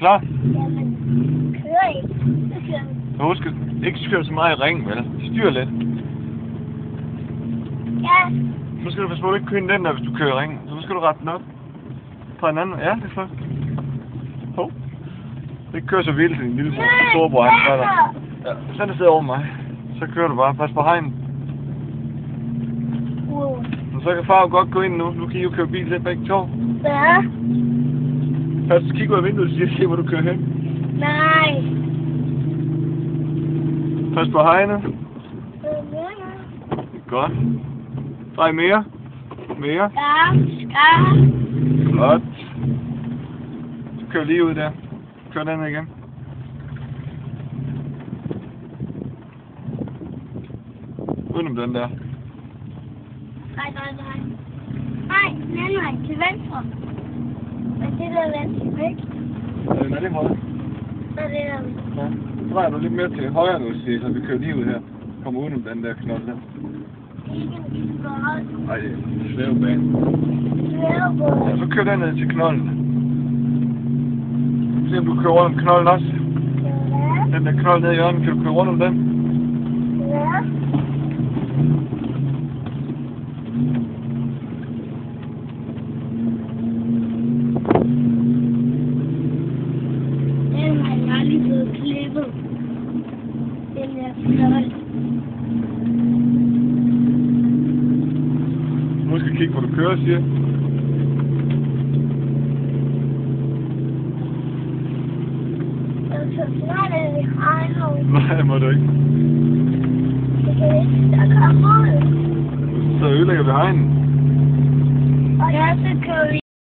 klar? Jamen, kører ikke. Så kører vi. Så husk, ikke køre så meget i ring, vel? Styr lidt. Ja. Nu skal du passe på, at du ikke køre ind den der, hvis du kører i ring. Så nu skal du rette den op. Fra en anden. Ja, det er flot. Hov. Det kører så vildt, din lille storebror, han gør der. Ja, så der sidder over mig. Så kører du bare. Pas på hegnen. Men så kan far jo godt gå ind nu. Nu kan I jo køre bil lidt begge to. Ja. Først kigger ud af vinduet og siger, se hvor du kører hen. Nej. Pas på hegnet. Godt. Drej mere. Mere. Ja. Flot. Så kører lige ud der. Kør den igen. Udenom den der. Nej. Nej, til venstre. Men det der venstre, ikke? Nej, det er højre. Så det der. Ja. Så drejer du lidt mere til højre nu, så vi kører lige ud her. Kommer udenom den der knold der. Nej, det er svævebane. Ja, så kører den ned til knolden. Se om du kører rundt om knolden også. Ja. Den der knold nede i hjørnet, kan du køre rundt om den? Ja. Den har jeg aldrig blevet klippet. Den der knold. Nu skal kigge, hvor du kører, siger. Så snart er det hegnet. Nej, må du ikke.